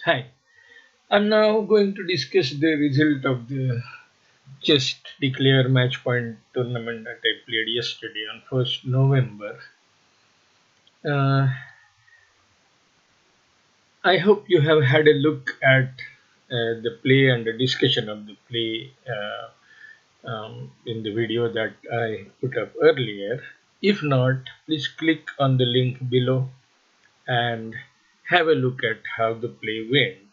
Hi, I'm now going to discuss the result of the Just Declare match point tournament that I played yesterday on 1st November. Uh, I hope you have had a look at the play and the discussion of the play in the video that I put up earlier. If not, please click on the link below and have a look at how the play went.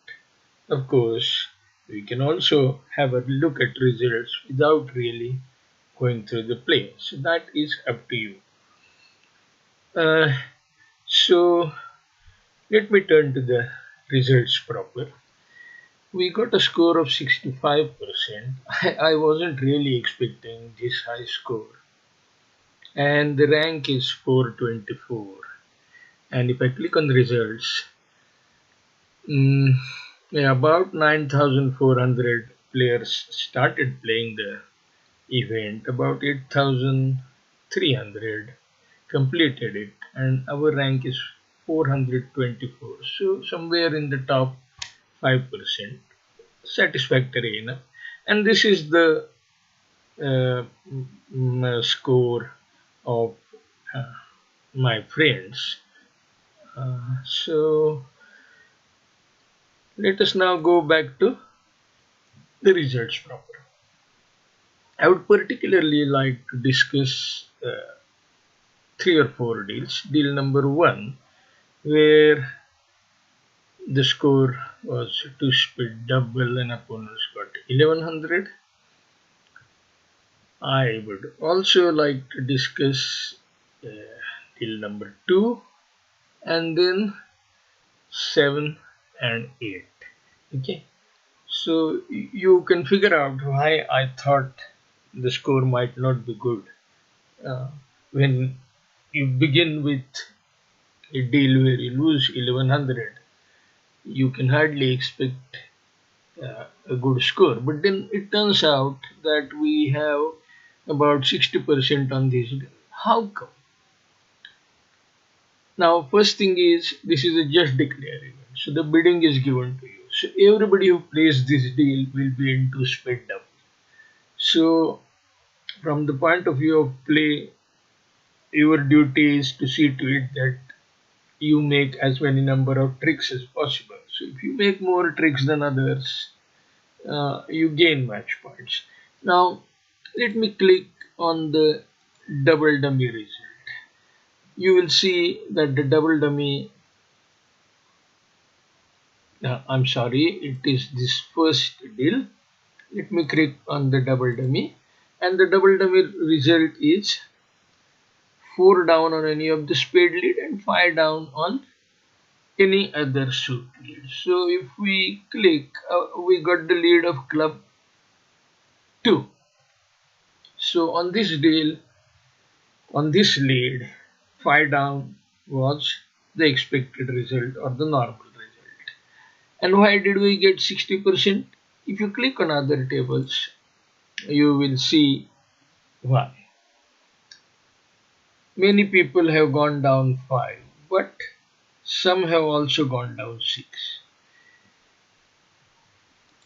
Of course, we can also have a look at results without really going through the play. So that is up to you. Uh, so let me turn to the results proper. We got a score of 65%. I wasn't really expecting this high score. And the rank is 424. And if I click on the results, mm, yeah, about 9,400 players started playing the event. About 8,300 completed it, and our rank is 424. So, somewhere in the top 5%. Satisfactory enough. And this is the score of uh, my friends. So, let us now go back to the results proper. I would particularly like to discuss three or four deals. Deal number one, where the score was two speed double and opponents got 1100. I would also like to discuss uh, deal number two and then 7 and 8. Okay, so you can figure out why I thought the score might not be good. When you begin with a deal where you lose 1100, you can hardly expect a good score. But then it turns out that we have about 60% on this deal. How come? Now, first thing is this is a just declare event, so the bidding is given to you. So everybody who plays this deal will be into split double. So, from the point of view of play, your duty is to see to it that you make as many number of tricks as possible. So if you make more tricks than others, you gain match points. Now let me click on the double dummy result. You will see that the double dummy, I'm sorry, it is this first deal. Let me click on the double dummy, and the double dummy result is 4 down on any of the spade lead and 5 down on any other suit lead. So if we click, we got the lead of club 2. So on this deal, on this lead, 5 down was the expected result or the normal result. And why did we get 60%? If you click on other tables, you will see why. Many people have gone down 5, but some have also gone down 6.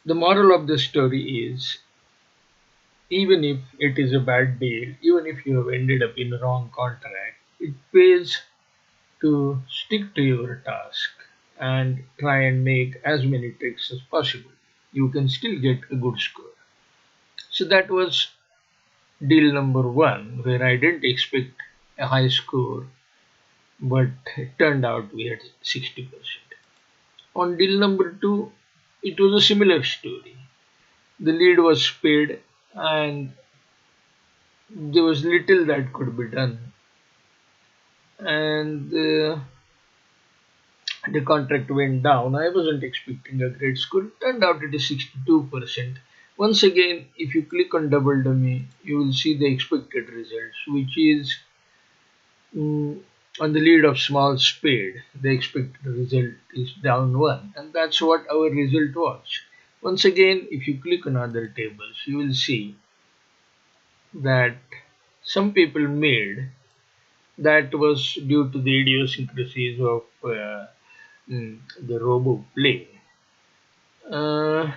The moral of the story is even if it is a bad deal, even if you have ended up in a wrong contract, it pays to stick to your task and try and make as many tricks as possible. You can still get a good score. So that was deal number one, where I didn't expect a high score, but it turned out we had 60%. On deal number two, it was a similar story. The lead was paid and there was little that could be done. And the contract went down. I wasn't expecting a great score. It turned out it is 62%. Once again, if you click on double dummy, you will see the expected results, which is mm, on the lead of small spade. The expected result is down 1, and that's what our result was. Once again, if you click on other tables, you will see that some people made that was due to the idiosyncrasies of the robo play. Uh,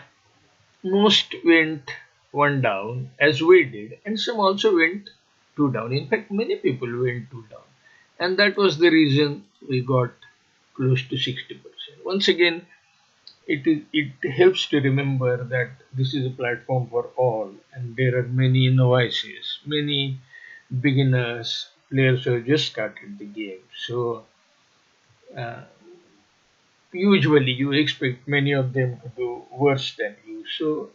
Most went one down as we did, and some also went two down. In fact, many people went two down, and that was the reason we got close to 60%. Once again, it helps to remember that this is a platform for all, and there are many novices, many beginners, players who have just started the game. So uh, usually you expect many of them to do worse than you. So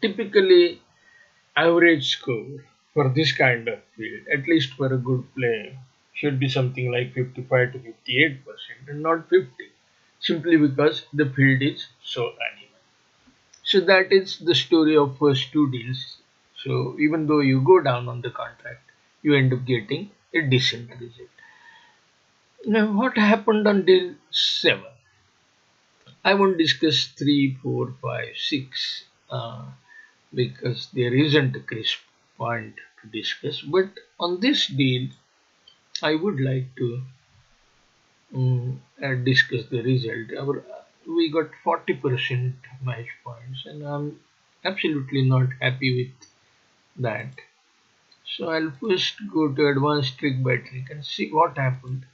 typically average score for this kind of field, at least for a good player, should be something like 55 to 58% and not 50, simply because the field is so uneven. So that is the story of first two deals. So even though you go down on the contract, you end up getting a decent result. Now, what happened on deal 7? I won't discuss 3, 4, 5, 6 because there isn't a crisp point to discuss. But on this deal, I would like to discuss the result. We got 40% match points, and I'm absolutely not happy with that. So I'll first go to advanced trick by trick and see what happened.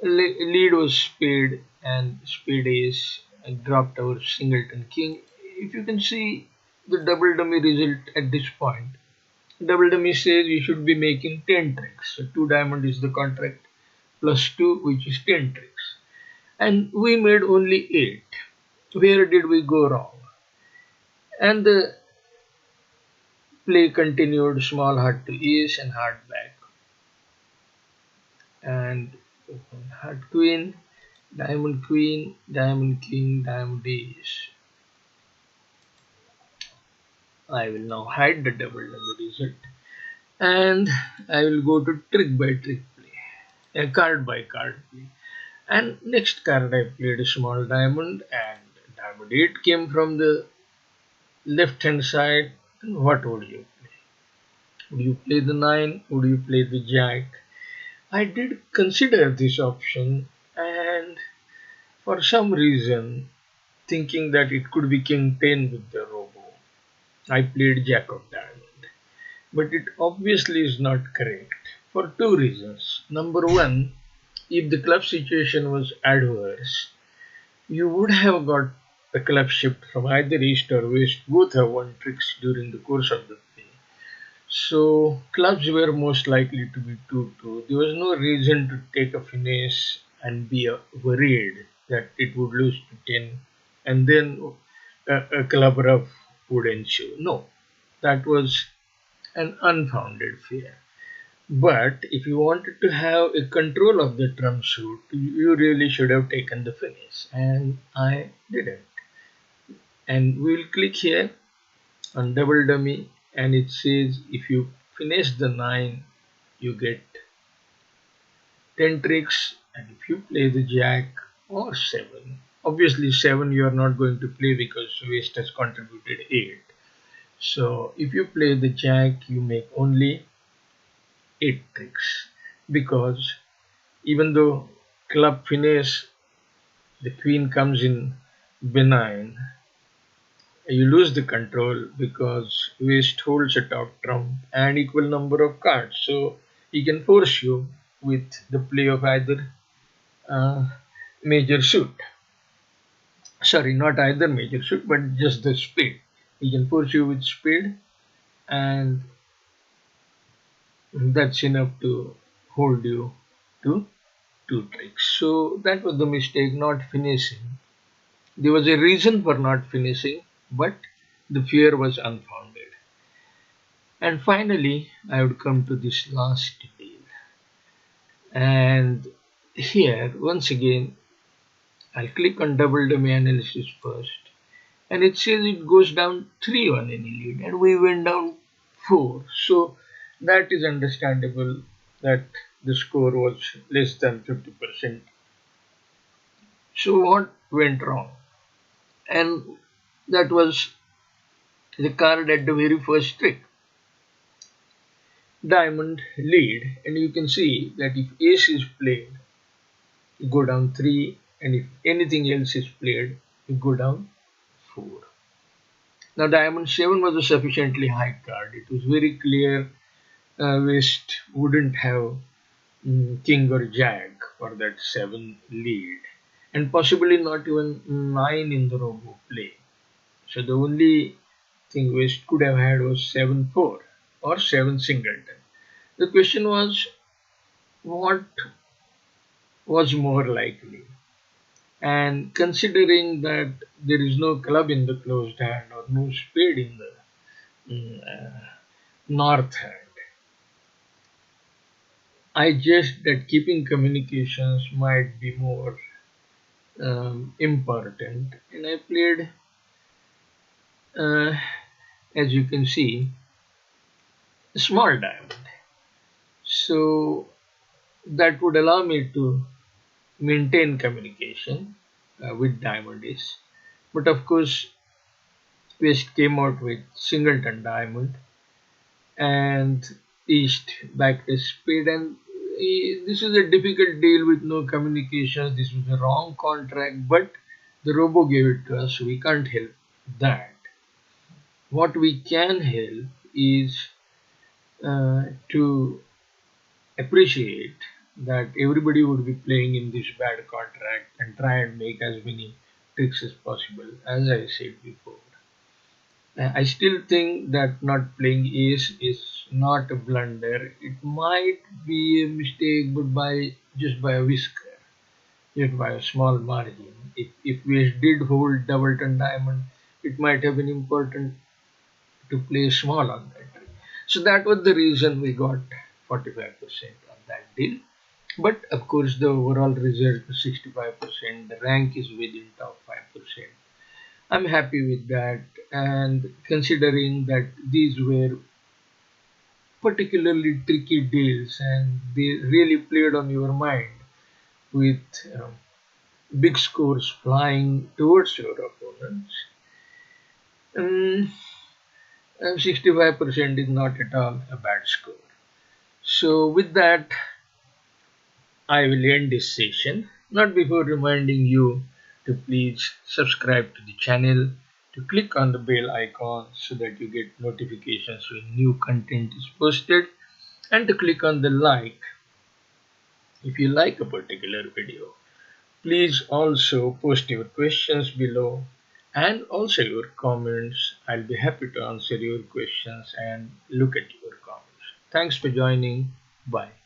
Lead was spade and spade ace. I dropped our singleton king. If you can see the double dummy result at this point, double dummy says you should be making 10 tricks. So 2 diamond is the contract plus 2, which is 10 tricks. And we made only 8. Where did we go wrong? And the play continued small heart to ace and heart back. And heart queen, diamond queen, diamond king, diamond ace. I will now hide the double dummy result and I will go to trick by trick play, a card by card play. And next card I played a small diamond and diamond 8 came from the left hand side. What would you play? Would you play the 9? Would you play the jack? I did consider this option and for some reason thinking that it could be king 10 with the robo, I played jack of diamond. But it obviously is not correct for two reasons. Number one, if the club situation was adverse, you would have got a club shift from either east or west. Both have won tricks during the course of the play. So clubs were most likely to be 2-2. There was no reason to take a finesse and be worried that it would lose to 10 and then a club rough would ensue. No, that was an unfounded fear. But if you wanted to have a control of the trump suit, you really should have taken the finish, and I didn't. And we will click here on double dummy, and it says if you finish the 9, you get 10 tricks, and if you play the jack or 7, obviously 7 you are not going to play because waste has contributed 8. So if you play the jack, you make only 8 tricks because even though club finesse, the queen comes in benign, you lose the control because waist holds a top trump and equal number of cards. So he can force you with the play of either uh, major suit. Sorry, not either major suit, but just the spade. He can force you with spade, and that's enough to hold you to 2 tricks. So that was the mistake, not finishing. There was a reason for not finishing, but the fear was unfounded. And finally, I would come to this last deal. And here, once again, I'll click on double dummy analysis first. And it says it goes down 3 on any lead, and we went down 4. So that is understandable that the score was less than 50%. So what went wrong? And that was the card at the very first trick. Diamond lead, and you can see that if ace is played, you go down 3 and if anything else is played, you go down 4. Now, diamond 7 was a sufficiently high card. It was very clear West wouldn't have king or jack for that 7 lead, and possibly not even 9 in the robo play. So, the only thing West could have had was 7-4 or 7 singleton. The question was, what was more likely? And considering that there is no club in the closed hand or no spade in the north hand, I guessed that keeping communications might be more important, and I played, uh, as you can see, a small diamond. So that would allow me to maintain communication with diamond ace. But of course, West came out with singleton diamond and East backed a spade, and this is a difficult deal with no communications. This was a wrong contract, but the robo gave it to us, so we can't help that. What we can help is to appreciate that everybody would be playing in this bad contract and try and make as many tricks as possible, as I said before. I still think that not playing ace is not a blunder. It might be a mistake, but by just by a whisker, just by a small margin. If we did hold double ton diamond, it might have been important to play small on that tree. So that was the reason we got 45% on that deal. But of course, the overall result was 65%. The rank is within top 5%. I'm happy with that, and considering that these were particularly tricky deals and they really played on your mind with big scores flying towards your opponents, um, 65% is not at all a bad score. So, with that, I will end this session, not before reminding you to please subscribe to the channel, to click on the bell icon so that you get notifications when new content is posted, and to click on the like if you like a particular video. Please also post your questions below and also your comments. I'll be happy to answer your questions and look at your comments. Thanks for joining. Bye.